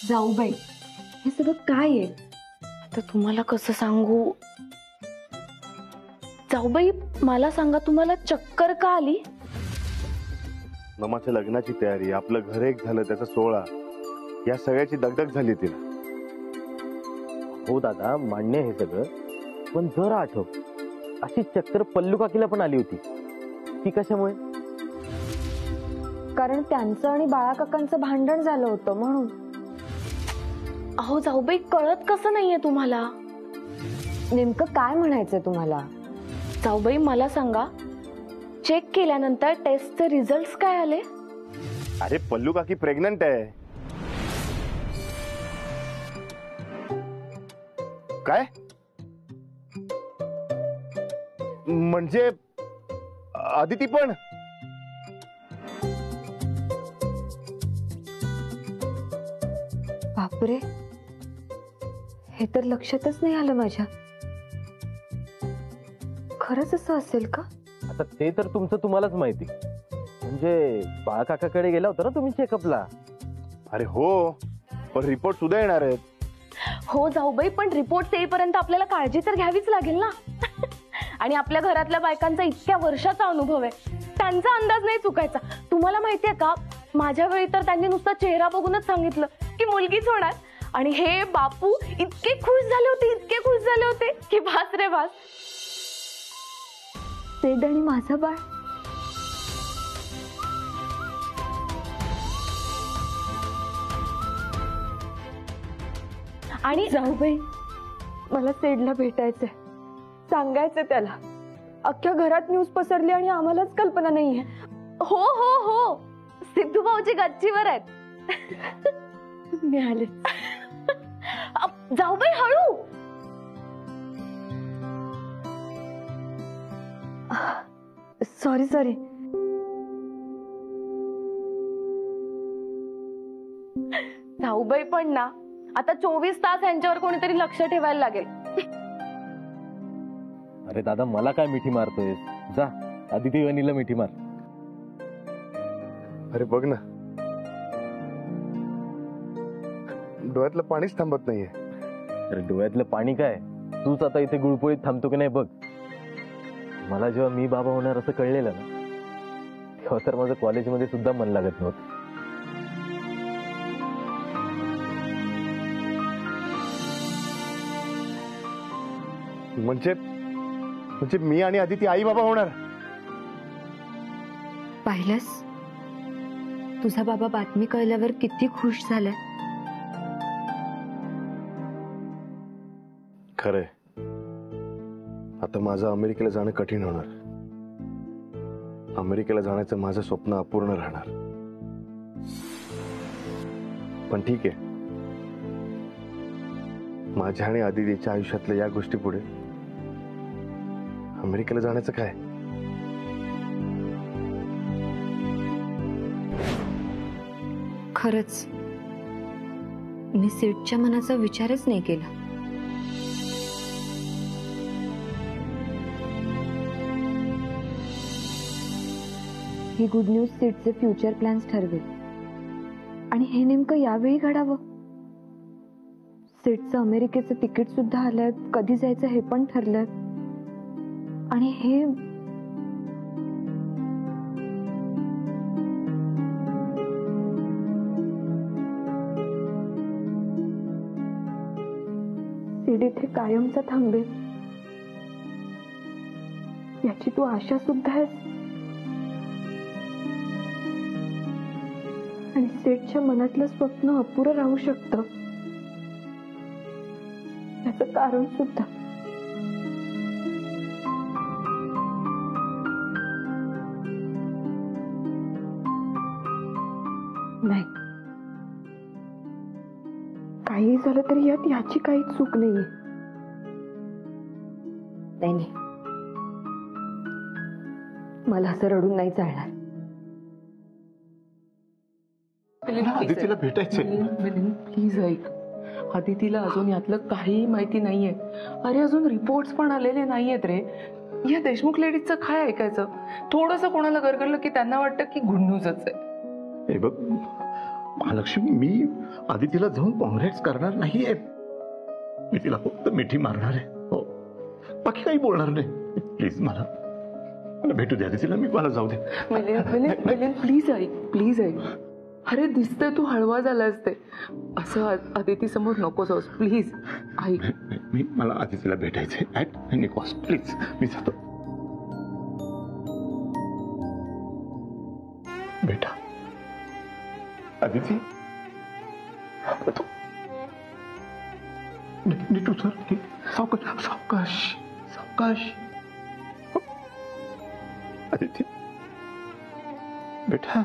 जाऊबाई, हे सगळं काय आहे? तर तुम्हाला कसं सांगू जाऊबाई, मला सांगा तुम्हाला चक्कर का आली? नमाच्या लग्नाची तयारी, आपलं घर एक झालं, त्याचा सोहळा, या सगळ्याची दगदग झाली तिला. हो दादा, मान्य हे सगळं, पण जरा आठव, अशी चक्कर पल्लू काकीला पण आली होती. ती कशामुळे? कारण त्यांचं आणि बाळाकाकांचं भांडण झालं होतं म्हणून. अहो जाऊबाई, कळत कसं नाहीये तुम्हाला? नेमकं काय म्हणायचंय तुम्हाला? जाऊबाई मला सांगा, चेक केल्यानंतर टेस्टचे रिझल्ट्स काय आले? अरे पल्लू काकी प्रेग्नंट आहे. काय म्हणजे आदिती पण? बापरे, हे तर लक्षातच नाही आलं माझ्या. खरंच असं असेल का? आता ते तर तुमचं तुम्हालाच माहिती. म्हणजे बाळा काकाकडे गेला होता ना तुम्ही चेकअपला? अरे हो, पण रिपोर्ट सुद्धा येणार आहेत. हो जाऊबाई, पण रिपोर्ट येईपर्यंत आपल्याला काळजी तर घ्यावीच लागेल ना. आणि आपल्या घरातल्या बायकांचा इतक्या वर्षाचा अनुभव आहे, त्यांचा अंदाज नाही चुकायचा. तुम्हाला माहितीये का, माझ्या वेळी तर त्यांनी नुसता चेहरा बघूनच सांगितलं की मुलगीच होणार. आणि हे बापू इतके खुश झाले होते, इतके खुश झाले होते की भास रे भास. सेड आणि माझं बाळ. आणि जाऊबाई, मला सेडला भेटायचंय, सांगायचंय त्याला. अख्ख्या घरात न्यूज पसरली आणि आम्हालाच कल्पना नाहीये. हो हो हो, सिद्धू भाऊजी गच्चीवर आहेत. मिळाले. जाऊबाई हळू. Sorry sorry. जाऊबाई पण ना, आता 24 तास यांच्यावर कोणीतरी लक्ष ठेवायला लागेल. अरे दादा, मला काय मिठी मारतोय? जा आदिती वहिनीला मिठी मार. अरे बघ ना, डोळ्यातलं पाणीच थांबत नाहीये. अरे डोळ्यातलं पाणी काय, तूच आता इथे गुळपोळीत थांबतो की नाही बघ. मला जेव्हा मी बाबा होणार असं कळलेलं ना, तेव्हा तर माझं कॉलेजमध्ये सुद्धा मन लागत नव्हतं. म्हणजे मी आणि आदिती आई बाबा होणार? पाहिलंस, तुझा बाबा बातमी कळल्यावर किती खुश झालाय. खरंय, आता माझं अमेरिकेला जाणं कठीण होणार. अमेरिकेला जाण्याचं माझं स्वप्न अपूर्ण राहणार. पण ठीक आहे, माझ्या आणि आदितीच्या आयुष्यातल्या या गोष्टी पुढे अमेरिकेला जाण्याचं काय? खरंच मी सेठच्या मनाचा विचारच नाही केला. ही गुड न्यूज सेठचे फ्युचर प्लॅन्स ठरवेल. आणि हे नेमकं यावेळी घडावं. सेठचं अमेरिकेचं तिकीट सुद्धा आलंय, कधी जायचं हे पण ठरलंय. आणि हे सेठ इथे कायमचा थांबेल याची तू आशा सुद्धा आहेस. आणि सेठच्या मनातलं स्वप्न अपुरं राहू शकतं याचं कारण सुद्धा. नाही, काही झालं तरी यात याची काहीच चूक नाहीये. नाही, मला असं रडून नाही चालणार. आदितीला भेटायचंय. प्लीज ऐक, आदितीला अजून यातलं काहीही माहिती नाहीये. अरे अजून रिपोर्ट्स पण आलेले नाहीयेत रे. या देशमुख लेडीजचं काय ऐकायचं? थोडंसं कोणाला गरगरलं की त्यांना वाटतं की गुड न्यूजच आहे. हे बघ, महालक्ष्मी, मी आदितीला जाऊन कॉंग्रॅट्स करणार नाहीये. मी तिला फक्त मिठी मारणार आहे. हो, बाकी काही बोलणार नाही. प्लीज मला भेटू द्या आदितीला. मला जाऊ दे. मिलिंद प्लीज ऐक, प्लीज ऐक. अरे दिसतंय तू हळवा झालास ते. असं आदिती समोर नकोस होस, प्लीज ऐक. मला आदितीला भेटायचंय ऍट एनी कॉस्ट. प्लीज मी जातो. बेटा आदिती, तू नीट उचल. सावकाश सावकाश सावकाश. आदिती बेटा.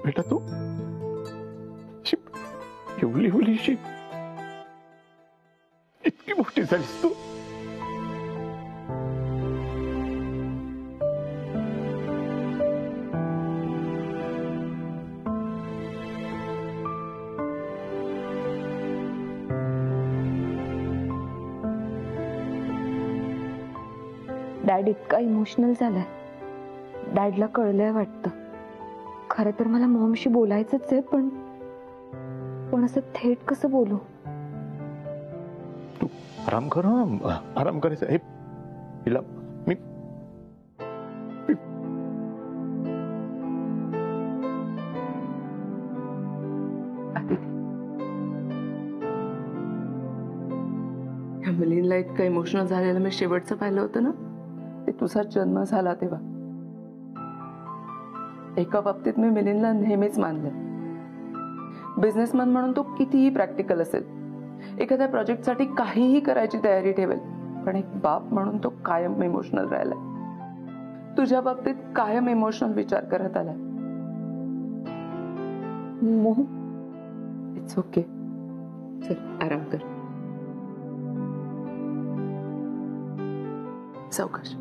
बेटा तू शिप एवढी शिप इतकी मोठी झालीस तू. डॅड इतका इमोशनल झालाय. डॅडला कळलंय वाटतं. खरं तर मला मॉमशी बोलायचंच आहे, पण असं थेट कसं बोलू. तू आराम कर. आराम करायचं. हे तिला मी ह्या मिलिंदला इतकं इमोशनल झालेलं मी शेवटचं पाहिलं होतं ना, ते तुझा जन्म झाला तेव्हा. एका बाबतीत मी मिलिंदला नेहमीच मानलं. बिझनेसमॅन म्हणून तो कितीही प्रॅक्टिकल असेल, एखाद्या प्रोजेक्टसाठी काहीही करायची तयारी ठेवेल, पण एक बाप म्हणून तो कायम इमोशनल राहिलाय. तुझ्या बाबतीत कायम इमोशनल विचार करत आलाय. It's okay. चल आराम कर. सावकाश.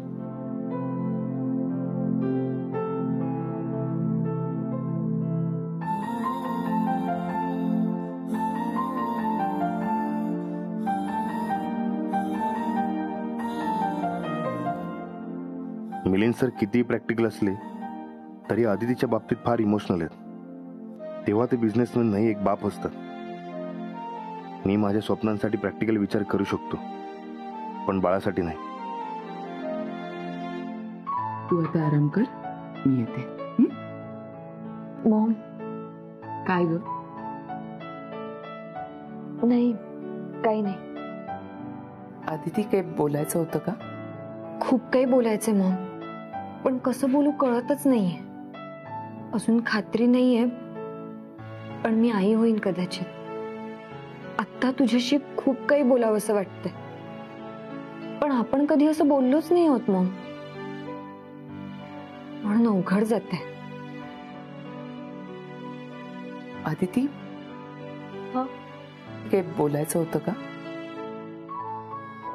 मिलिंद सर कितीही प्रॅक्टिकल असले तरी आदितीच्या बाबतीत फार इमोशनल आहेत. तेव्हा ते बिझनेसमॅन नाही, एक बाप असतात. मी माझ्या स्वप्नांसाठी प्रॅक्टिकल विचार करू शकतो, पण बाळासाठी नाही. तू आता आराम कर, मी येते. मॉम. काय ग? नाही, काही नाही. आदिती काही बोलायचं होतं का? खूप काही बोलायचंय मॉम, पण कसं बोलू कळतच नाहीये. अजून खात्री नाहीये, पण मी आई होईन कदाचित. आत्ता तुझ्याशी खूप काही बोलावंसं वाटतंय, पण आपण कधी असं बोललोच नाही होत मॉम, म्हणून अवघड जाते. आदिती, हा? काही बोलायचं होतं का?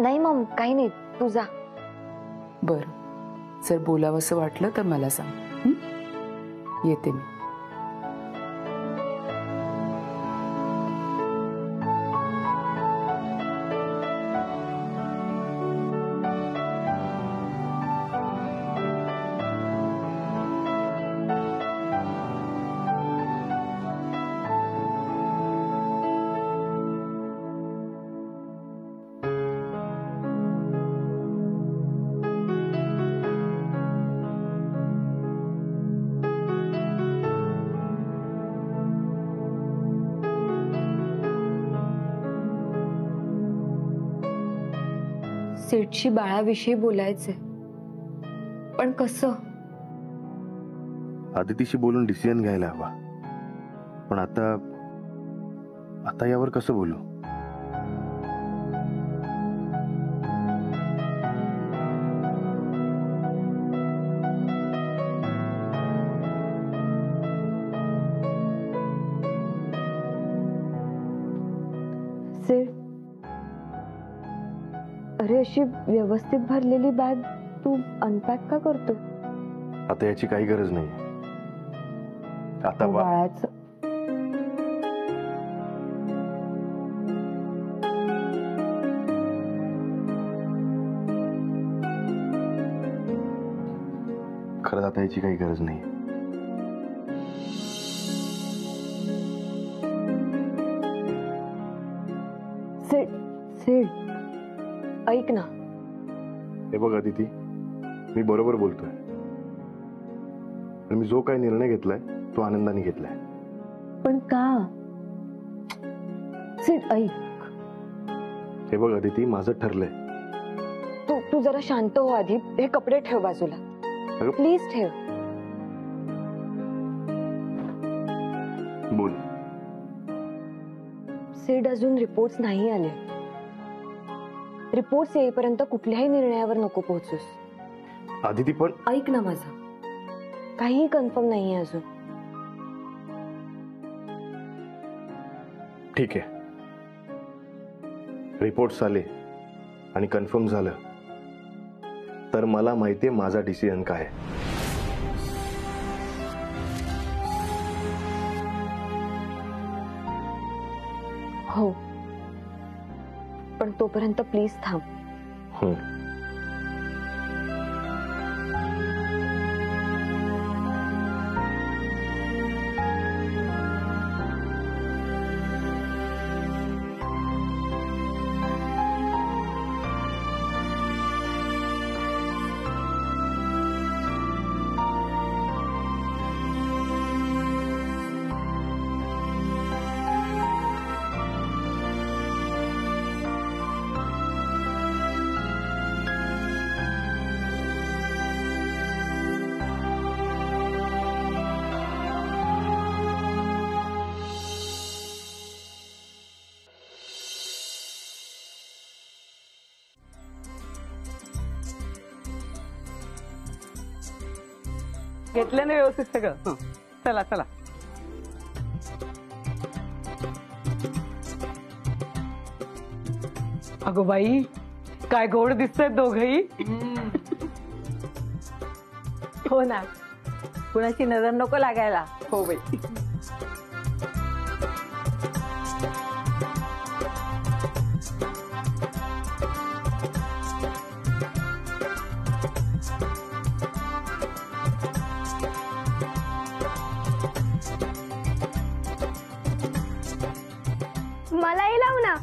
नाही मॉम, काही नाही, तू जा. बर, जर बोलावंसं वाटलं तर मला सांग. येते मी. सेठशी बाळाविषयी बोलायचंय, पण कसं? आदितीशी बोलून डिसिजन घ्यायला हवा, पण आता यावर कसं बोलू? अरे, अशी व्यवस्थित भरलेली बॅग तू अनपॅक का करतोय? आता याची काही गरज नाही. आता बा बाळाचं खरंच आता याची काही गरज नाही. सिड सिड ऐक ना. हे बघ अदिती, मी बरोबर बोलतोय. आणि मी जो काही निर्णय घेतलाय तो आनंदाने घेतलाय. पण का? सिड ऐक. हे बघ अदिती, माझं ठरलंय. तू जरा शांत हो आधी. हे कपडे ठेव बाजूला अगं प्लीज ठेव. बोल. सिड अजून रिपोर्ट्स नाही आले. रिपोर्ट्स येईपर्यंत कुठल्याही निर्णयावर नको पोहोचूस. अदिती पण ऐक ना माझं, काहीही कन्फर्म नाहीये अजून. ठीक आहे. रिपोर्ट्स आले आणि कन्फर्म झालं तर मला माहितीये माझा डिसिजन काय आहे. हो, पण तोपर्यंत प्लीज थांब. घेतलं ना व्यवस्थित सगळं. चला चला. अगो बाई, काय गोड दिसतायत दोघही. हो ना, कुणाची नजर नको लागायला. हो बाई. मलाही लाव ना,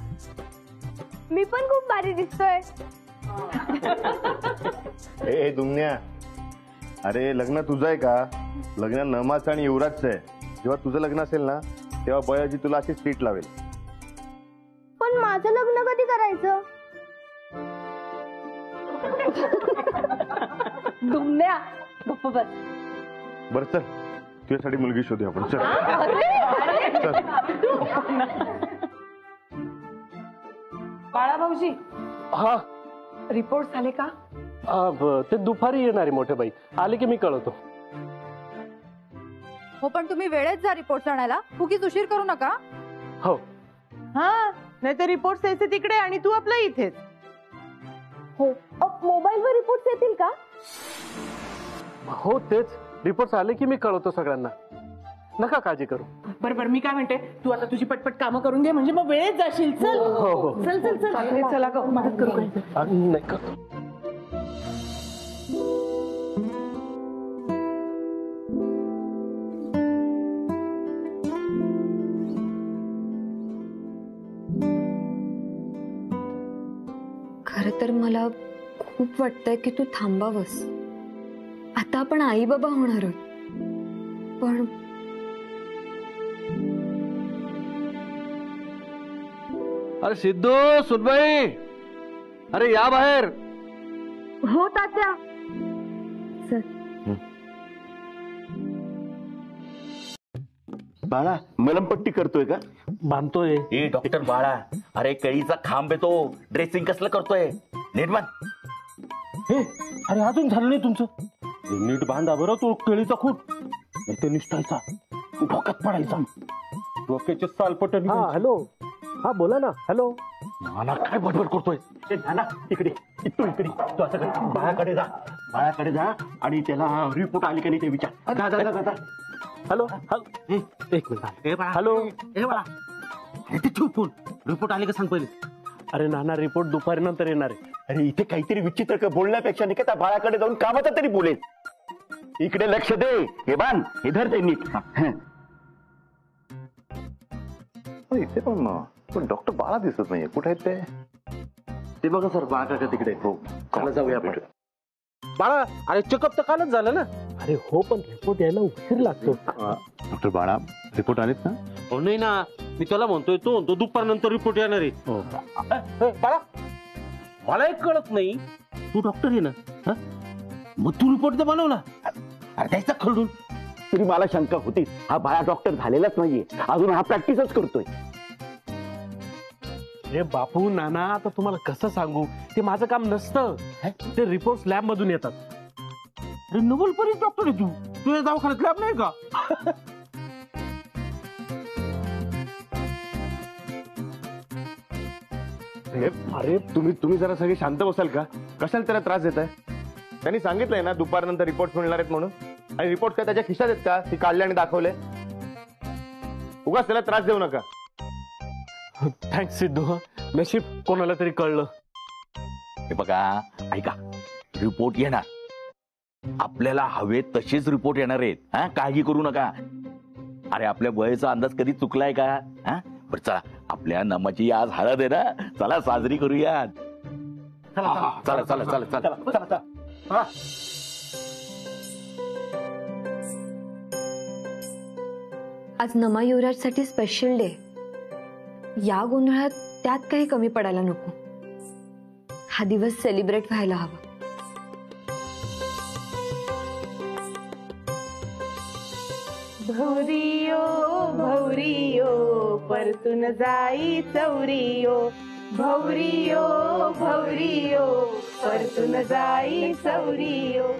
मी पण खूप भारी दिसतोय. ए दुमण्या, अरे लग्न तुझं आहे का? लग्न नमाचं आणि युवराजचं आहे. जेव्हा तुझं लग्न असेल ना तेव्हा बयाजी तुला अशी स्ट्रीट लावेल. पण माझं लग्न कधी करायचं? दुमण्या गप्प बस. बरं चल, तुझ्यासाठी मुलगी शोधू आपण. चल चल. बाळा भाऊजी, हा रिपोर्ट झाले का? ते दुपारी येणारे मोठे बाई आले की मी कळवतो. हो, पण तुम्ही वेळेत जा रिपोर्ट आणायला. उगीच उशीर करू नका. हो हा, नाही तर रिपोर्ट यायचे तिकडे आणि तू आपलं इथेच. हो, मोबाईलवर रिपोर्ट येतील का? हो, तेच रिपोर्ट आले की मी कळवतो सगळ्यांना. नका काळजी करू. बरोबर. मी काय म्हणते, तू आता तुझी पटपट कामं करून घे, म्हणजे मग वेळेत जाशील. चल हो हो. चल चल चल. चला ग, मदत करू. नाही करतो. खरं तर मला खूप वाटतंय की तू थांबावंस. आता आपण आई बाबा होणार आहोत. पण अरे सिद्धू, सुनबाई, अरे या बाहेर. हो तात्या. बाळा मलमपट्टी करतोय का? बांधतोय. ए डॉक्टर बाळा, अरे केळीचा खांब येतो. ड्रेसिंग कसलं करतोय? नीट बांध. हे, अरे अजून झालं नाही तुमचं. नीट बांधा बरं. तो केळीचा खूप ते निष्ठायचा, डोक्यात पडायचा. डोक्याचे सालपट. हॅलो, हा बोला ना. हॅलो. नाना काय बडबड करतोय? नाना इकडे, तू इकडे. तू असं कर, बाळाकडे जा. बाळाकडे जा आणि त्याला रिपोर्ट आली का नाही ते विचार. जा जा जा जा. हॅलो हॅलो एक मिनिट हॅलो अरे ते फोन रिपोर्ट आले का सांग पहिले. अरे नाना रिपोर्ट दुपारी नंतर येणार आहे. अरे इथे काहीतरी विचित्र बोलण्यापेक्षा नाही का त्या बाळाकडे जाऊन कामाचा तरी बोलेल. इकडे लक्ष दे. हे बांध इधर ते नीट. इथे पण डॉक्टर बाळा दिसत नाहीये. कुठे आहेत ते बघा सर बाळा काका तिकडे. हो चला जाऊया आपण. बाळा अरे चेकअप तर कालच झालं ना. अरे हो पण रिपोर्ट यायला उशीर लागतो. डॉक्टर बाळा रिपोर्ट आलेत ना. हो नाही ना मी त्याला म्हणतोय तो म्हणतो दुपारनंतर रिपोर्ट येणार आहे. बाळा मला एक कळत नाही तू डॉक्टर आहे ना मग तू रिपोर्ट तर बनवला. त्याचा खरडून तरी मला शंका होती. हा बाळा डॉक्टर झालेलाच नाहीये अजून. हा प्रॅक्टिसच करतोय. अरे बापू नाना आता तुम्हाला कसं सांगू. ते माझं काम नसतं. ते रिपोर्ट लॅब मधून येतात. अरे नोबल परीस डॉक्टर आहे तू. तुझ्या दवाखान्यात लॅब नाही का. अरे तुम्ही जरा सगळे शांत बसाल का. कशाला त्याला त्रास देताय. त्यांनी सांगितलंय ना दुपारनंतर रिपोर्ट मिळणार आहेत म्हणून. आणि रिपोर्ट काय त्याच्या खिशात आहेत का. ती काढले आणि दाखवले. उगाच त्याला त्रास देऊ नका. थँक्स सिद्धू. नशीब कोणाला तरी कळलं. हे बघा ऐका रिपोर्ट येणार. आपल्याला हवे तसेच रिपोर्ट येणार आहेत. हा काळजी करू नका. अरे आपल्या वयाचा अंदाज कधी चुकलाय का. हा बरं चला आपल्या नामाची आज हळद आहे ना. चला साजरी करूयात. चला चला चला चला. आज नमा युवराजसाठी स्पेशल डे. या गोंधळात त्यात काही कमी पडायला नको. हा दिवस सेलिब्रेट व्हायला हवा. भौरियो भौरियो परतून जाई चौरियो. भौरियो भौरियो परतून जाई चौरियो.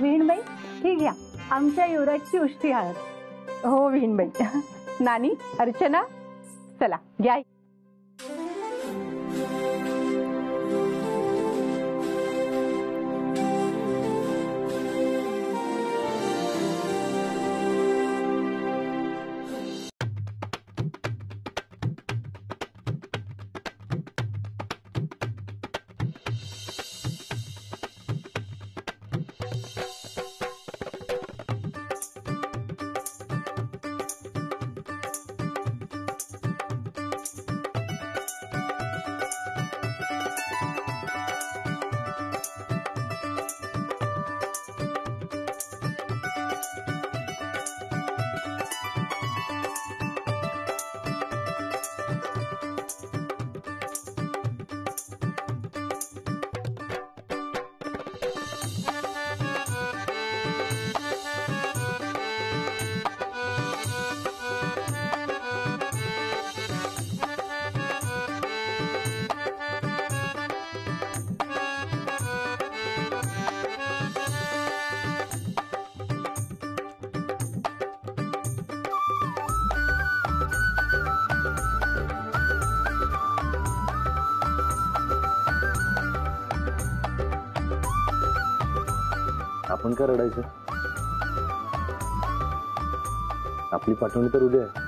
विणबाई ही घ्या आमच्या युवराजची उष्टी हळद. हो विणबाई. नानी अर्चना चला घ्या. आपण का रडायचं. आपली पाठवणी तर उद्या आहे.